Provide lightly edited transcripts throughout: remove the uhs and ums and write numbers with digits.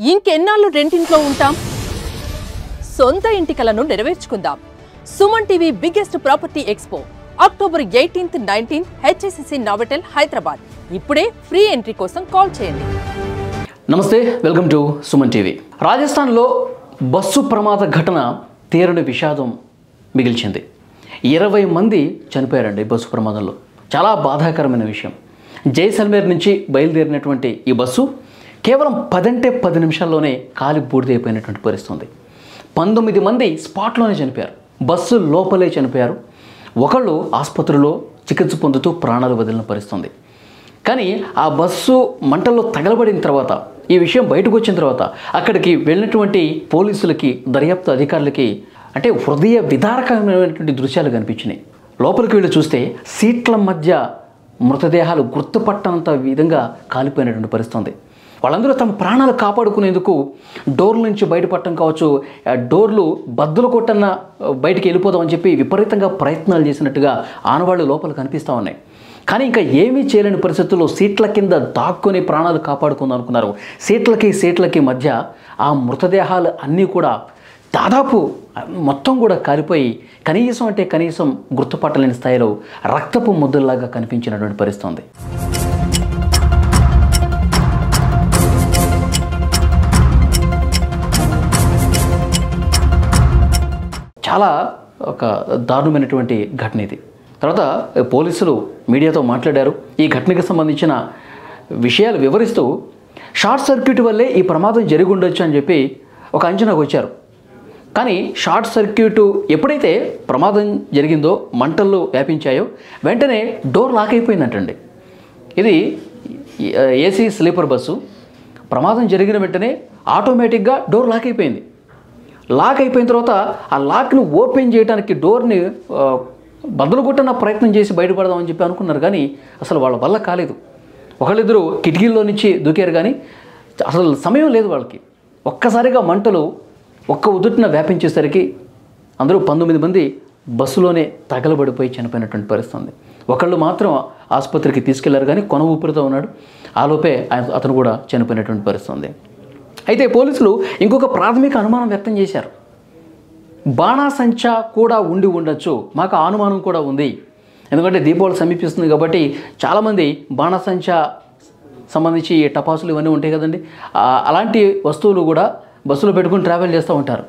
ఇంకెన్నాళ్ళు రెంటింట్లో ఉంటాం? సొంత ఇంటి కలను నెరవేర్చుకుందాం. Suman TV biggest property expo October 18th, 19th HSCC Novotel Hyderabad. ఇప్పుడే ఫ్రీ ఎంట్రీ కోసం కాల్ చేయండి. నమస్తే, వెల్కమ్ టు సుమన్ టీవీ. రాజస్థాన్లో బస్సు ప్రమాద ఘటన తీరని విషాదం మిగిల్చింది. 20 మంది చనిపోయారండి బస్సు ప్రమాదంలో. చాలా బాధాకరమైన విషయం. జైసల్మేర్ నుంచి బయలుదేరినటువంటి ఈ బస్సు కేవలం 10 నిమిషాల్లోనే కాలి బూడిదైపోయినటువంటి పరిస్థితి ఉంది. 19 మంది స్పాట్లోనే చనిపోయారు. బస్సు లోపలే చనిపోయారు. ఒకళ్ళు ఆసుపత్రిలో చికిత్స పొందుతూ ప్రాణాలు వదిలిన పరిస్థితి. కానీ ఆ బస్సు మంటల్లో తగలబడిన తర్వాత, ఈ విషయం బయటకు వచ్చిన తర్వాత అక్కడికి వెళ్ళినటువంటి పోలీసులకి, దర్యాప్తు అధికారులకి అంటే హృదయ విదారకమైనటువంటి దృశ్యాలు కనిపించినాయి. లోపలికి వెళ్ళి చూస్తే సీట్ల మధ్య మృతదేహాలు గుర్తుపట్టనంత విధంగా కాలిపోయినటువంటి పరిస్థితి. వాళ్ళందరూ తమ ప్రాణాలు కాపాడుకునేందుకు డోర్ల నుంచి బయటపడటం కావచ్చు, డోర్లు బద్దలు కొట్టన్న బయటికి వెళ్ళిపోదామని చెప్పి విపరీతంగా ప్రయత్నాలు చేసినట్టుగా ఆనవాళ్ళు లోపల కనిపిస్తూ ఉన్నాయి. కానీ ఇంకా ఏమీ చేయలేని పరిస్థితుల్లో సీట్ల కింద దాక్కుని ప్రాణాలు కాపాడుకుందాం అనుకున్నారు. సీట్లకి మధ్య ఆ మృతదేహాలు అన్నీ కూడా దాదాపు మొత్తం కూడా కాలిపోయి కనీసం గుర్తుపట్టలేని స్థాయిలో రక్తపు ముద్దల్లాగా కనిపించినటువంటి పరిస్థితి ఉంది. చాలా ఒక దారుణమైనటువంటి ఘటన ఇది. తర్వాత పోలీసులు మీడియాతో మాట్లాడారు. ఈ ఘటనకు సంబంధించిన విషయాలు వివరిస్తూ షార్ట్ సర్క్యూట్ వల్లే ఈ ప్రమాదం జరిగి ఉండొచ్చు అని చెప్పి ఒక అంచనాకు వచ్చారు. కానీ షార్ట్ సర్క్యూట్ ఎప్పుడైతే ప్రమాదం జరిగిందో, మంటల్లో వ్యాపించాయో, వెంటనే డోర్ లాక్ అయిపోయిందంటండి. ఇది ఏసీ స్లీపర్ బస్సు. ప్రమాదం జరిగిన వెంటనే ఆటోమేటిక్గా డోర్ లాక్ అయిపోయింది. లాక్ అయిపోయిన తర్వాత ఆ లాక్ను ఓపెన్ చేయడానికి డోర్ని బద్దలు కొట్టిన ప్రయత్నం చేసి బయటపడదామని చెప్పి అనుకున్నారు. కానీ అసలు వాళ్ళ వల్ల కాలేదు. ఒకళ్ళిద్దరూ కిటికీల్లో నుంచి దూకారు, కానీ అసలు సమయం లేదు వాళ్ళకి. ఒక్కసారిగా మంటలు ఒక్క ఉదుటిన వ్యాపించేసరికి అందరూ 19 మంది బస్సులోనే తగలబడిపోయి చనిపోయినటువంటి పరిస్థితి. ఒకళ్ళు మాత్రం ఆసుపత్రికి తీసుకెళ్లారు, కానీ కొన ఊపిరితో ఉన్నాడు. ఆలోపే అతను కూడా చనిపోయినటువంటి పరిస్థితి. అయితే పోలీసులు ఇంకొక ప్రాథమిక అనుమానం వ్యక్తం చేశారు. బాణాసంచా కూడా ఉండి ఉండొచ్చు, మాకు అనుమానం కూడా ఉంది. ఎందుకంటే దీపావళి సమీపిస్తుంది కాబట్టి చాలామంది బాణాసంచా సంబంధించి టపాసులు ఇవన్నీ ఉంటాయి కదండి, అలాంటి వస్తువులు కూడా బస్సులో పెట్టుకుని ట్రావెల్ చేస్తూ ఉంటారు.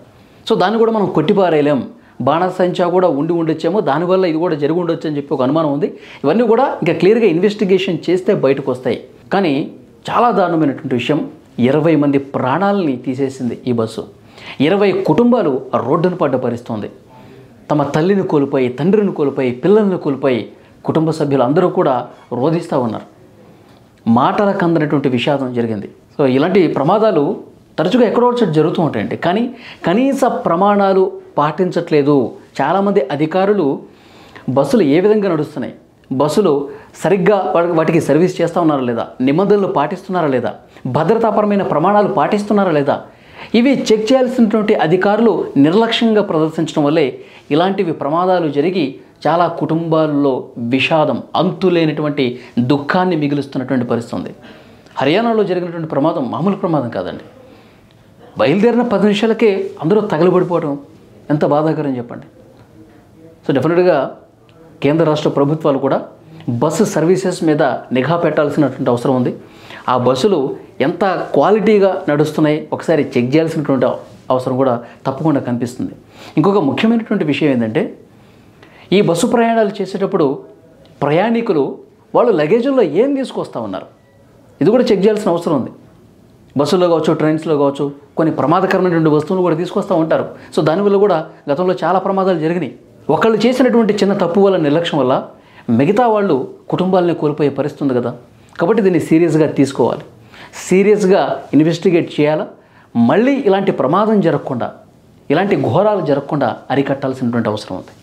సో దాన్ని కూడా మనం కొట్టిపారేయలేం. బాణాసంచా కూడా ఉండి ఉండొచ్చేమో, దానివల్ల ఇది కూడా జరిగి ఉండొచ్చు అని చెప్పి ఒక అనుమానం ఉంది. ఇవన్నీ కూడా ఇంకా క్లియర్గా ఇన్వెస్టిగేషన్ చేస్తే బయటకు వస్తాయి. కానీ చాలా దారుణమైనటువంటి విషయం, 20 మంది ప్రాణాలని తీసేసింది ఈ బస్సు. 20 కుటుంబాలు రోడ్డును పడ్డ పరిస్థితుంది. తమ తల్లిని కోల్పోయి, తండ్రిని కోల్పోయి, పిల్లల్ని కోల్పోయి కుటుంబ సభ్యులు అందరూ కూడా రోధిస్తూ ఉన్నారు. మాటలకు అందనటువంటి విషాదం జరిగింది. సో ఇలాంటి ప్రమాదాలు తరచుగా ఎక్కడో జరుగుతూ ఉంటాయండి. కానీ కనీస ప్రమాణాలు పాటించట్లేదు. చాలామంది అధికారులు బస్సులు ఏ విధంగా నడుస్తున్నాయి, బస్సులు సరిగ్గా వాటికి సర్వీస్ చేస్తూ ఉన్నారా లేదా, నిబంధనలు పాటిస్తున్నారా లేదా, భద్రతాపరమైన ప్రమాణాలు పాటిస్తున్నారా లేదా, ఇవి చెక్ చేయాల్సినటువంటి అధికారులు నిర్లక్ష్యంగా ప్రదర్శించడం వల్లే ఇలాంటివి ప్రమాదాలు జరిగి చాలా కుటుంబాల్లో విషాదం, అంతులేనటువంటి దుఃఖాన్ని మిగులుస్తున్నటువంటి పరిస్థితి. హర్యానాలో జరిగినటువంటి ప్రమాదం మామూలు ప్రమాదం కాదండి. బయలుదేరిన 10 నిమిషాలకే అందరూ తగలబడిపోవడం ఎంత బాధాకరం చెప్పండి. సో డెఫినెట్గా కేంద్ర రాష్ట్ర ప్రభుత్వాలు కూడా బస్సు సర్వీసెస్ మీద నిఘా పెట్టాల్సినటువంటి అవసరం ఉంది. ఆ బస్సులు ఎంత క్వాలిటీగా నడుస్తున్నాయి ఒకసారి చెక్ చేయాల్సినటువంటి అవసరం కూడా తప్పకుండా కనిపిస్తుంది. ఇంకొక ముఖ్యమైనటువంటి విషయం ఏంటంటే, ఈ బస్సు ప్రయాణాలు చేసేటప్పుడు ప్రయాణికులు వాళ్ళు లగేజీల్లో ఏం తీసుకొస్తూ ఉన్నారు, ఇది కూడా చెక్ చేయాల్సిన అవసరం ఉంది. బస్సులో కావచ్చు, ట్రైన్స్లో కావచ్చు, కొన్ని ప్రమాదకరమైనటువంటి వస్తువులు కూడా తీసుకొస్తూ ఉంటారు. సో దానివల్ల కూడా గతంలో చాలా ప్రమాదాలు జరిగినాయి. ఒకళ్ళు చేసినటువంటి చిన్న తప్పు వల్ల, నిర్లక్ష్యం వల్ల మిగతా వాళ్ళు కుటుంబాలని కోల్పోయే పరిస్థితి ఉంది కదా. కాబట్టి దీన్ని సీరియస్గా తీసుకోవాలి, సీరియస్గా ఇన్వెస్టిగేట్ చేయాలా. మళ్ళీ ఇలాంటి ప్రమాదం జరగకుండా, ఇలాంటి ఘోరాలు జరగకుండా అరికట్టాల్సినటువంటి అవసరం ఉంది.